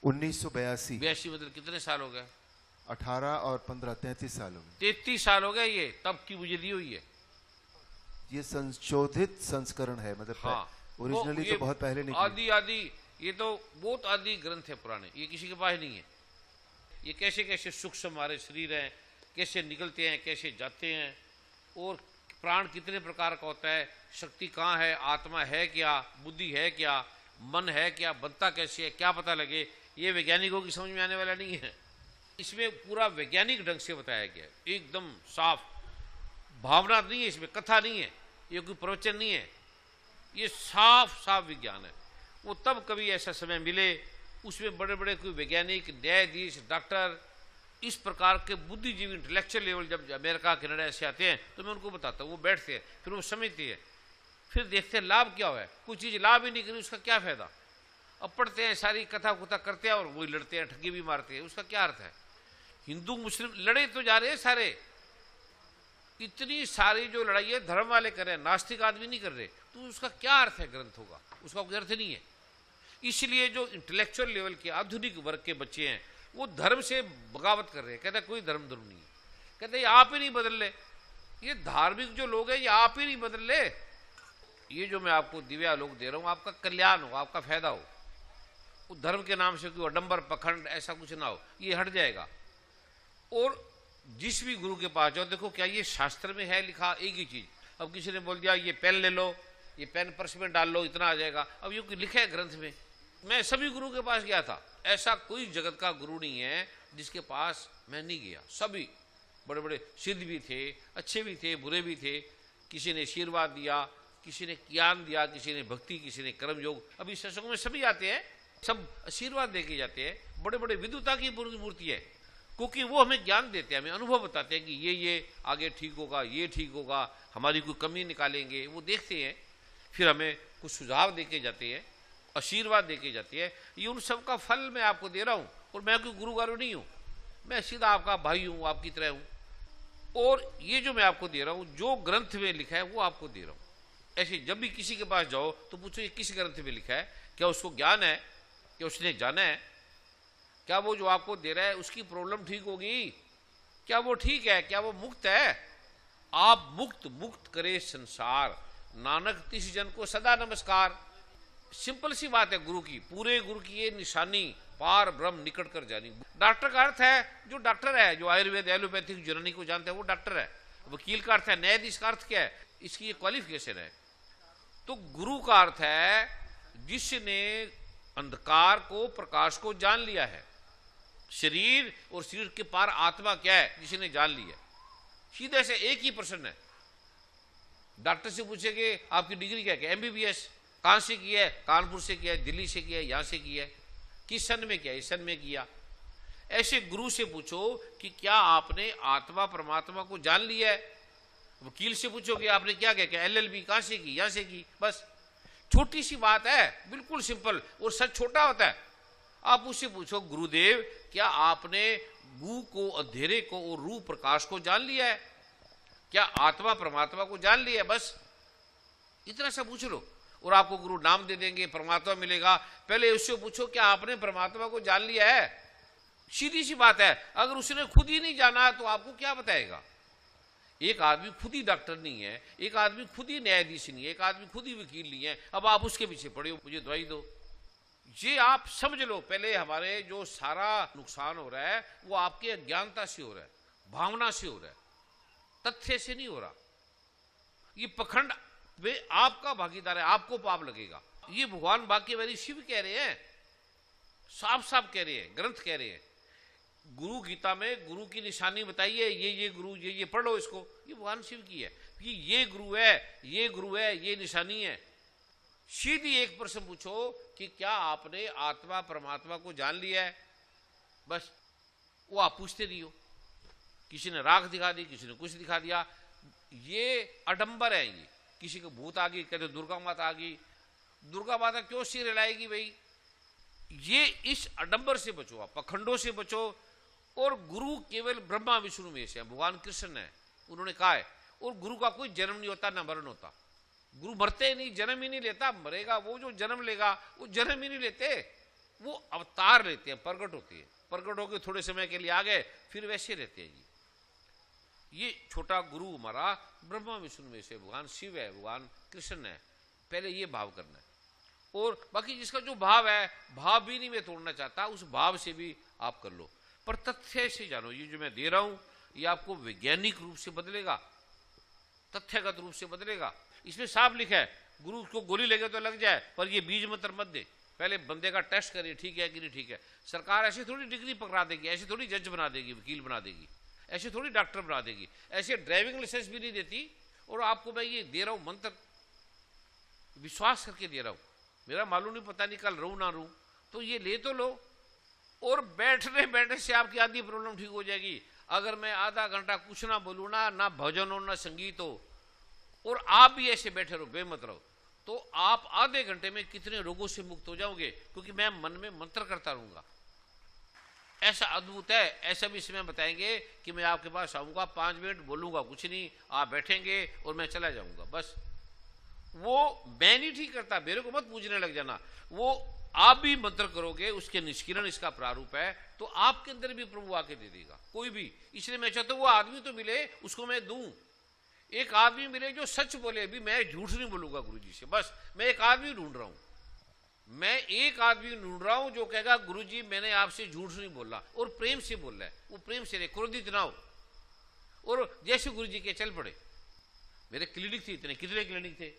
D: 1982।
B: 82 मतलब कितने साल हो गए?
D: 18 और 15 33 साल हो गए।
B: 33 साल हो गए ये, तब की मुझे दी हुई है।
D: ये संशोधित संस्करण है, मतलब
B: हाँ,
D: ओरिजिनली तो बहुत पहले नहीं।
B: आदि आदि, ये तो बहुत आदि ग्रंथ है पुराने, ये किसी के पास नहीं है। ये कैसे कैसे सूक्ष्म हमारे शरीर हैं, कैसे निकलते हैं, कैसे जाते हैं, और प्राण कितने प्रकार का होता है, शक्ति कहाँ है, आत्मा है क्या, बुद्धि है क्या, मन है क्या, बनता कैसे है, क्या पता लगे, ये वैज्ञानिकों की समझ में आने वाला नहीं है। इसमें पूरा वैज्ञानिक ढंग से बताया गया है, एकदम साफ। भावना नहीं है इसमें, कथा नहीं है, ये कोई प्रवचन नहीं है, ये साफ साफ विज्ञान है। वो तब कभी ऐसा समय मिले, उसमें बड़े बड़े कोई वैज्ञानिक, न्यायाधीश, डॉक्टर, इस प्रकार के बुद्धिजीवी, इंटेलेक्चुअल लेवल जब अमेरिका कनाडा से आते हैं तो मैं उनको बताता हूँ, वो बैठते हैं, फिर वो समझते हैं, फिर देखते हैं लाभ क्या हुआ है। कोई चीज़ लाभ ही नहीं करी, उसका क्या फायदा। अब पढ़ते हैं, सारी कथा कुथा करते हैं और वही लड़ते हैं, ठगी भी मारते हैं, उसका क्या अर्थ है। हिंदू मुस्लिम लड़े तो जा रहे हैं सारे, इतनी सारी जो लड़ाई है धर्म वाले कर रहे हैं, नास्तिक आदमी नहीं कर रहे, तो उसका क्या अर्थ है ग्रंथों का, उसका कोई अर्थ नहीं है। इसलिए जो इंटेलेक्चुअल लेवल के आधुनिक वर्ग के बच्चे हैं वो धर्म से बगावत कर रहे हैं, कहते हैं कोई धर्म नहीं है, कहते हैं आप ही नहीं बदल ले, ये धार्मिक जो लोग हैं ये आप ही नहीं बदल ले। ये जो मैं आपको दिव्या लोग दे रहा हूँ, आपका कल्याण हो, आपका फायदा हो, वो धर्म के नाम से कोई अडंबर पखंड ऐसा कुछ ना हो, ये हट जाएगा। और जिस भी गुरु के पास जाओ, देखो क्या ये शास्त्र में है लिखा एक ही चीज। अब किसी ने बोल दिया ये पेन ले लो, ये पेन पर्स में डाल लो इतना आ जाएगा। अब ये लिखा है ग्रंथ में। मैं सभी गुरु के पास गया था, ऐसा कोई जगत का गुरु नहीं है जिसके पास मैं नहीं गया। सभी बड़े बड़े सिद्ध भी थे, अच्छे भी थे, बुरे भी थे। किसी ने आशीर्वाद दिया, किसी ने ज्ञान दिया, किसी ने भक्ति, किसी ने कर्म योग। अभी सत्संग में सभी आते हैं, सब आशीर्वाद देके जाते हैं। बड़े बड़े विद्वता की मूर्ति है, क्योंकि वो हमें ज्ञान देते हैं, हमें अनुभव बताते हैं कि ये आगे ठीक होगा, ये ठीक होगा, हमारी कोई कमी निकालेंगे। वो देखते हैं, फिर हमें कुछ सुझाव देके जाते हैं, आशीर्वाद देके जाते हैं। ये उन सब का फल मैं आपको दे रहा हूँ। और मैं कोई गुरुगारू नहीं हूँ, मैं सीधा आपका भाई हूँ, आपकी तरह हूँ। और ये जो मैं आपको दे रहा हूँ, जो ग्रंथ में लिखा है वो आपको दे रहा हूँ। ऐसे जब भी किसी के पास जाओ तो पूछो ये किस ग्रंथ में लिखा है, क्या उसको ज्ञान है, क्या उसने जाना है, क्या वो जो आपको दे रहा है उसकी प्रॉब्लम ठीक होगी, क्या वो ठीक है, क्या वो मुक्त है। आप मुक्त करे संसार, नानक तिस जन को सदा नमस्कार। सिंपल सी बात है गुरु की, पूरे गुरु की ये निशानी, पार ब्रह्म निकट कर जानी। डॉक्टर का अर्थ है जो डॉक्टर है, जो आयुर्वेद एलोपैथिक यूनानी को जानता है वो डॉक्टर है। वकील का अर्थ है न्यायाधीश, का अर्थ क्या है, इसकी ये क्वालिफिकेशन है। तो गुरु का अर्थ है जिसने अंधकार को प्रकाश को जान लिया है। शरीर और शरीर के पार आत्मा क्या है, जिसने जान लिया। सीधे से एक ही प्रश्न है, डॉक्टर से पूछेंगे आपकी डिग्री क्या है, MBBS। कहां से किया है, कानपुर से किया है, दिल्ली से किया है, यहां से किया है, किस सन में किया, इस सन में किया। ऐसे गुरु से पूछो कि क्या आपने आत्मा परमात्मा को जान लिया है। वकील से पूछो कि आपने क्या किया, LLB कहां से की, यहां से की। बस छोटी सी बात है, बिल्कुल सिंपल, और सच छोटा होता है। आप उससे पूछो गुरुदेव क्या आपने गु को, अंधेरे को और रू प्रकाश को जान लिया है, क्या आत्मा परमात्मा को जान लिया है। बस इतना सा पूछ लो और आपको गुरु नाम दे देंगे, परमात्मा मिलेगा। पहले उससे पूछो क्या आपने परमात्मा को जान लिया है। सीधी सी बात है, अगर उसने खुद ही नहीं जाना तो आपको क्या बताएगा। एक आदमी खुद ही डॉक्टर नहीं है, एक आदमी खुद ही न्यायाधीश नहीं है, एक आदमी खुद ही वकील नहीं है, अब आप उसके पीछे पड़े हो मुझे दवाई दो। ये आप समझ लो, पहले हमारे जो सारा नुकसान हो रहा है वो आपके अज्ञानता से हो रहा है, भावना से हो रहा है, तथ्य से नहीं हो रहा। ये पखंड वे आपका भागीदार है, आपको पाप लगेगा। ये भगवान बांकेबिहारी शिव कह रहे हैं, साफ साफ कह रहे हैं, ग्रंथ कह रहे हैं। गुरु गीता में गुरु की निशानी बताइए, ये गुरु, ये पढ़ लो इसको, ये भगवान शिव की है कि ये गुरु है, ये गुरु है, ये निशानी है। सीधी एक प्रश्न पूछो कि क्या आपने आत्मा परमात्मा को जान लिया है। बस वो आप पूछते नहीं हो। किसी ने राख दिखा दी, किसी ने कुछ दिखा दिया, ये अडंबर है। ये किसी को भूत आ गई, कहते दुर्गा माता आ गई, दुर्गा माता क्यों सिर हिलाएगी भाई। ये इस अडंबर से बचो, आप पखंडों से बचो। और गुरु केवल ब्रह्मा विष्णु में से है, भगवान कृष्ण है, उन्होंने कहा है। और गुरु का कोई जन्म नहीं होता, ना मरण होता। गुरु मरते नहीं, जन्म ही नहीं लेता। मरेगा वो जो जन्म लेगा, वो जन्म ही नहीं लेते, वो अवतार लेते हैं, प्रकट होते हैं। प्रकट होकर थोड़े समय के लिए आ गए, फिर वैसे रहते हैं। ये छोटा गुरु हमारा ब्रह्मा विष्णु में से भगवान शिव है, भगवान कृष्ण है। पहले ये भाव करना है। और बाकी जिसका जो भाव है, भाव भी नहीं मैं तोड़ना चाहता, उस भाव से भी आप कर लो, पर तथ्य से जानो। ये जो मैं दे रहा हूं ये आपको वैज्ञानिक रूप से बदलेगा, तथ्यगत रूप से बदलेगा। इसमें साफ लिखा है, गुरु को गोली लगे तो लग जाए, पर ये बीज मंत्र मत दे। पहले बंदे का टेस्ट करिए, ठीक है कि नहीं ठीक है। सरकार ऐसे थोड़ी डिग्री पकड़ा देगी, ऐसे थोड़ी जज बना देगी, वकील बना देगी, ऐसे थोड़ी डॉक्टर बना देगी, ऐसे ड्राइविंग लाइसेंस भी नहीं देती। और आपको मैं ये दे रहा हूं मंत्र, विश्वास करके दे रहा हूं। मेरा मालूम नहीं, पता नहीं कल रहूं ना रहूं, तो ये ले तो लो। और बैठने से आपकी आधी प्रॉब्लम ठीक हो जाएगी। अगर मैं आधा घंटा कुछ ना बोलूं ना भजन हो ना संगीत हो, और आप भी ऐसे बैठे रहो, बेमत रहो, तो आप आधे घंटे में कितने रोगों से मुक्त हो जाओगे, क्योंकि मैं मन में मंत्र करता रहूंगा। ऐसा अद्भुत है। ऐसा भी समय बताएंगे कि मैं आपके पास आऊंगा, 5 मिनट बोलूंगा कुछ नहीं, आप बैठेंगे और मैं चला जाऊंगा। बस वो मैं नहीं ठीक करता, मेरे को मत पूछने लग जाना। वो आप भी मंत्र करोगे, उसके निष्किरण इसका प्रारूप है, तो आपके अंदर भी प्रभु आके दे देगा, कोई भी। इसलिए मैं चाहता हूं वो आदमी तो मिले, उसको मैं दूं। एक आदमी मिले जो सच बोले, भी मैं झूठ नहीं बोलूंगा गुरुजी से। बस मैं एक आदमी ढूंढ रहा हूं, मैं एक आदमी ढूंढ रहा हूं जो कहेगा गुरुजी मैंने आपसे झूठ नहीं बोला, और प्रेम से बोल रहा है। वो प्रेम से रहे, क्रोधित ना हो। और जैसे गुरुजी के चल पड़े। मेरे क्लिनिक थे इतने, कितने क्लिनिक थे,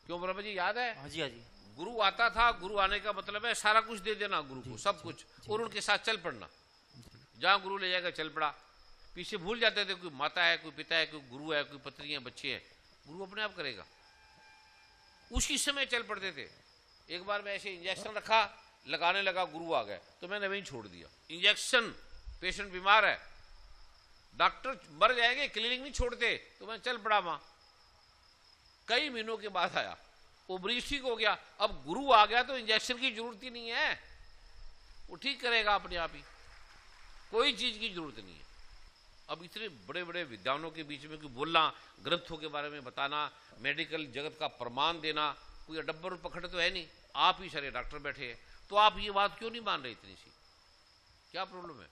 B: क्यों ब्रह्मा जी, याद है?
C: हाँ जी, हाँ जी।
B: गुरु आता था, गुरु आने का मतलब है सारा कुछ दे देना गुरु को, सब कुछ, और उनके साथ चल पड़ना। जहां गुरु ले जाएगा चल पड़ा। पीछे भूल जाते थे कोई माता है, कोई पिता है, कोई गुरु है, कोई पत्नी है, बच्चे हैं, गुरु अपने आप करेगा। उसी समय चल पड़ते थे। एक बार मैं ऐसे इंजेक्शन रखा, लगाने लगा, गुरु आ गए तो मैंने वहीं छोड़ दिया। इंजेक्शन, पेशेंट बीमार है, डॉक्टर मर जाएंगे, क्लिनिक नहीं छोड़ते, तो मैं चल पड़ा वहां। कई महीनों के बाद आया, वो मरीज ठीक हो गया। अब गुरु आ गया तो इंजेक्शन की जरूरत ही नहीं है, वो ठीक करेगा अपने आप ही, कोई चीज की जरूरत नहीं है। अब इतने बड़े बड़े विद्वानों के बीच में कोई बोलना, ग्रंथों के बारे में बताना, मेडिकल जगत का प्रमाण देना, कोई डब्बर पकड़ तो है नहीं, आप ही सारे डॉक्टर बैठे हैं, तो आप ये बात क्यों नहीं मान रहे इतनी सी? क्या प्रॉब्लम है?